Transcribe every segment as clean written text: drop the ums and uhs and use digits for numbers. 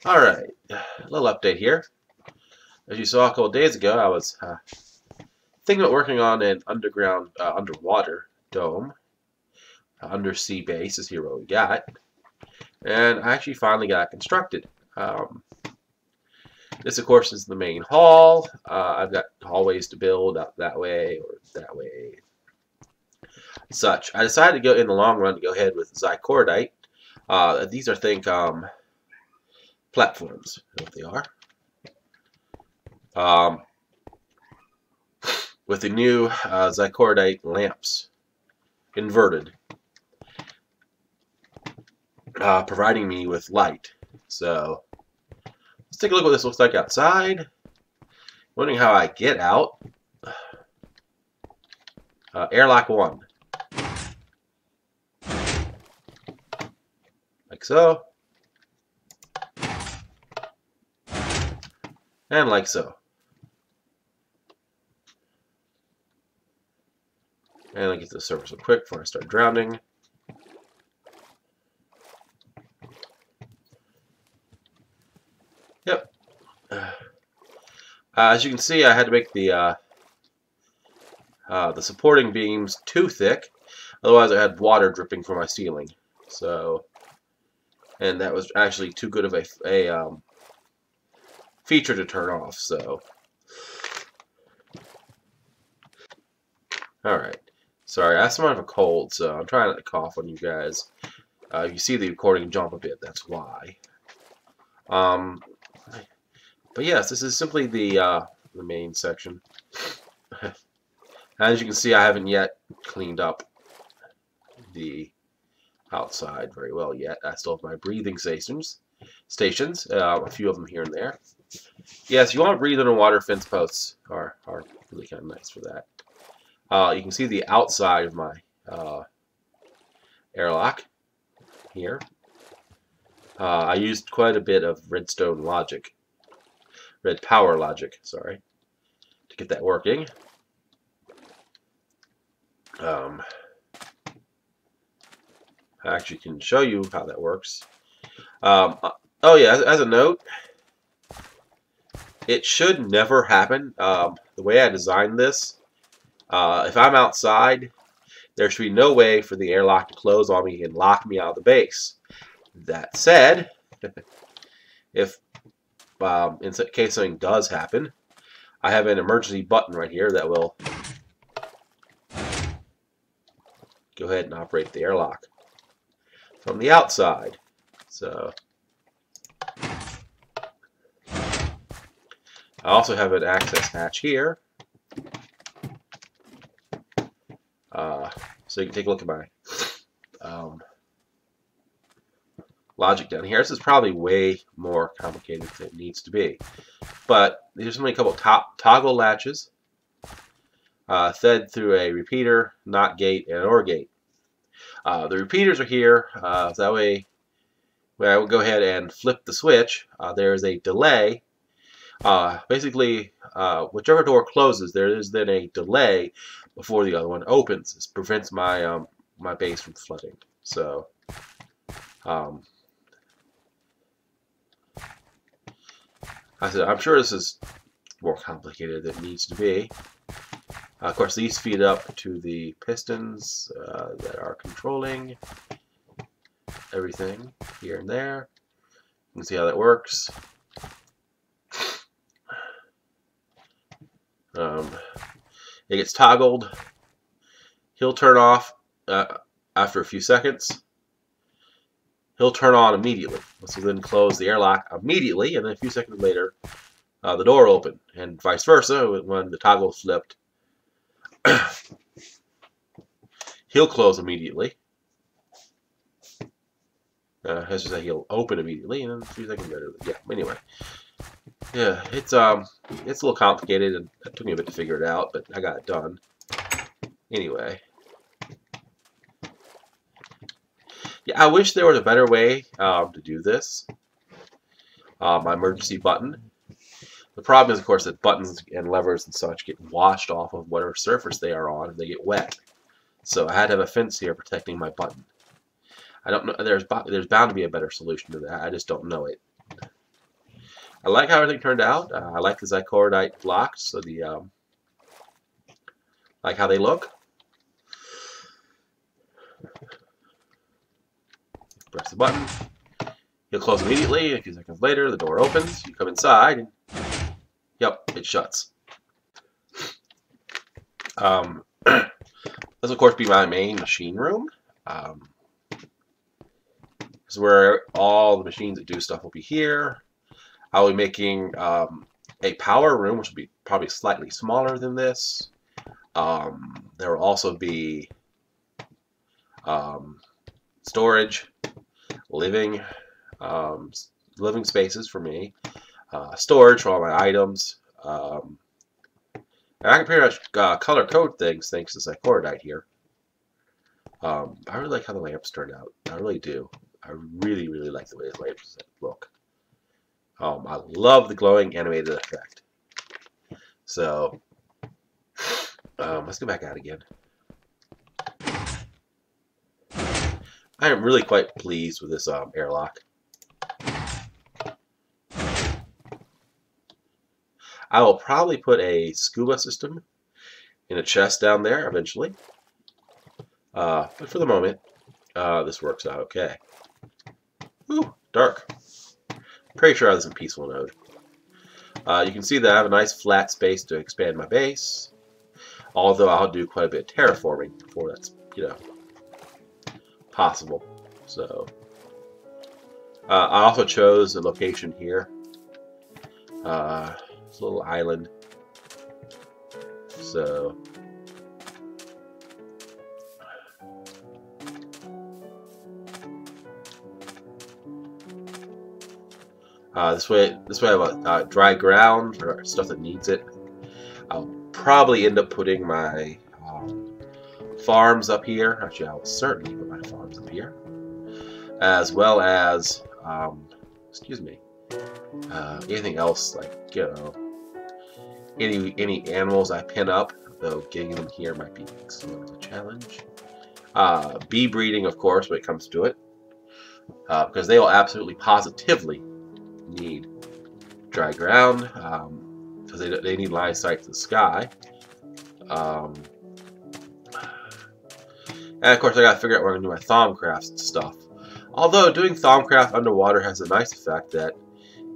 Alright, a little update here. As you saw a couple days ago, I was thinking about working on an underwater dome. Undersea base is here what we got. And I actually finally got it constructed. This, of course, is the main hall. I've got hallways to build out that way or that way. Such. I decided to go in the long run to go ahead with Zycordite. These are, platforms. I know what they are. With the new Zycordite lamps inverted, providing me with light. So let's take a look at what this looks like outside. Wondering how I get out. Airlock 1. Like so. And like so. And I'll get to the surface real quick before I start drowning. Yep. As you can see, I had to make the supporting beams too thick, otherwise I had water dripping from my ceiling. So, and that was actually too good of a feature to turn off. So, all right. Sorry, I have somewhat of a cold, so I'm trying not to cough on you guys. You see the recording jump a bit, that's why. But yes, this is simply the main section. As you can see, I haven't yet cleaned up the outside very well yet. I still have my breathing stations, a few of them here and there. Yes, you want to breathe underwater. Fence posts are really kind of nice for that. You can see the outside of my airlock here. I used quite a bit of red power logic, sorry, to get that working. I actually can show you how that works. Oh yeah, as a note, it should never happen. The way I designed this, if I'm outside, there should be no way for the airlock to close on me and lock me out of the base. That said, if in case something does happen, I have an emergency button right here that will go ahead and operate the airlock from the outside. So I also have an access hatch here. So you can take a look at my logic down here. This is probably way more complicated than it needs to be. But there's only a couple toggle latches fed through a repeater, NOT gate, and an OR gate. The repeaters are here. That way, when I will go ahead and flip the switch, there is a delay. Basically, whichever door closes, there is then a delay before the other one opens. This prevents my my base from flooding. So, I'm sure this is more complicated than it needs to be. Of course, these feed up to the pistons that are controlling everything here and there. You can see how that works. It gets toggled. He'll turn off after a few seconds. He'll turn on immediately. So then close the airlock immediately, and then a few seconds later, the door will open, and vice versa. When the toggle is flipped, he'll close immediately. As I say, he'll open immediately, and then a few seconds later, yeah. Anyway, yeah, it's a little complicated, and it took me a bit to figure it out, but I got it done. Anyway, yeah, I wish there was a better way to do this. My emergency button. The problem is, of course, that buttons and levers and such get washed off of whatever surface they are on, and they get wet. So I had to have a fence here protecting my button. I don't know. There's bound to be a better solution to that. I just don't know it. I like how everything turned out. I like the Zycordite blocks, so like how they look. Press the button. You'll close immediately. A few seconds later, the door opens. You come inside, and yep, it shuts. This will, of course, be my main machine room. This is where all the machines that do stuff will be here. I'll be making a power room, which will be probably slightly smaller than this. There will also be storage, living spaces for me, storage for all my items. And I can pretty much color code things thanks to Zycordite here. I really like how the lamps turned out. I really do. I really, really like the way the lamps look. I love the glowing animated effect. So, let's go back out again. I am really quite pleased with this airlock. I will probably put a scuba system in a chest down there eventually. But for the moment, this works out okay. Ooh, dark. Pretty sure I was in peaceful mode. You can see that I have a nice flat space to expand my base. Although I'll do quite a bit of terraforming before that's, possible. So, I also chose a location here. It's a little island. So, this way I have dry ground or stuff that needs it. I'll probably end up putting my farms up here. Actually, I will certainly put my farms up here, as well as anything else like any animals I pin up. Though getting them here might be somewhat of a challenge. Bee breeding, of course, when it comes to it, because they will absolutely positively need dry ground, because they need line of sight to the sky. And of course I gotta figure out where I'm gonna do my Thaumcraft stuff. Although doing Thaumcraft underwater has a nice effect that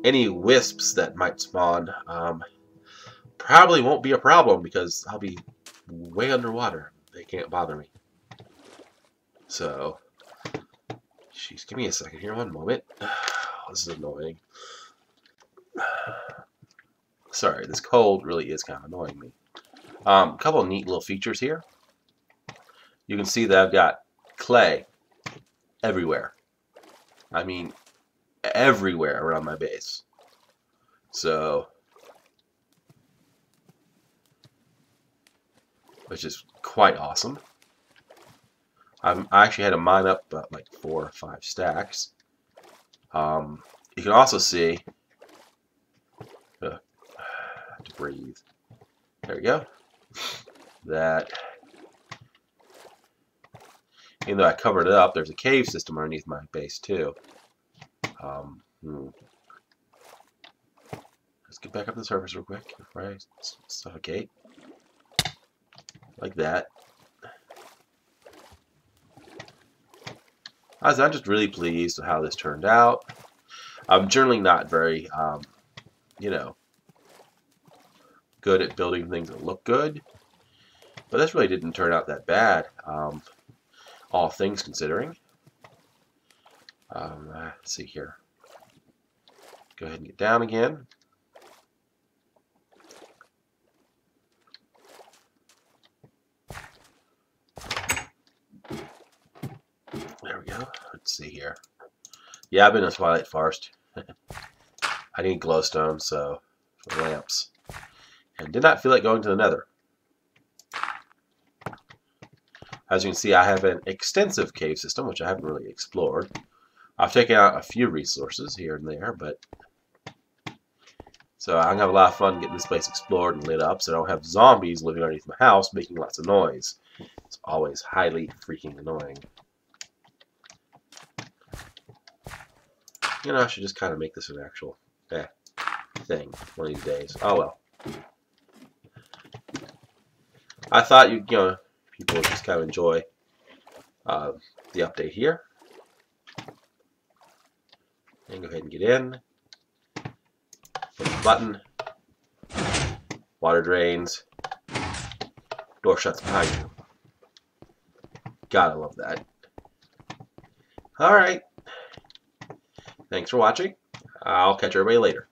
any wisps that might spawn probably won't be a problem because I'll be way underwater. They can't bother me. So, jeez, give me a second here, one moment. This is annoying. Sorry, this cold really is kind of annoying me. A couple of neat little features here. You can see that I've got clay everywhere. I mean, everywhere around my base. So, which is quite awesome. I actually had to mine up about like 4 or 5 stacks. You can also see, to breathe. There we go. That, even though I covered it up, there's a cave system underneath my base too. Let's get back up to the surface real quick before I suffocate. Like that. I'm just really pleased with how this turned out. I'm generally not very, good at building things that look good. But this really didn't turn out that bad, all things considering. Let's see here. Go ahead and get down again. There we go. Let's see here. Yeah, I've been in Twilight Forest. I need glowstone, so for lamps. And did not feel like going to the Nether. As you can see, I have an extensive cave system, which I haven't really explored. I've taken out a few resources here and there, but so I'm gonna have a lot of fun getting this place explored and lit up, so I don't have zombies living underneath my house making lots of noise. It's always highly freaking annoying. I should just kind of make this an actual thing one of these days. Oh well. I thought people would just kind of enjoy the update here. And go ahead and get in. Push the button. Water drains. Door shuts behind you. Gotta love that. Alright. Thanks for watching. I'll catch everybody later.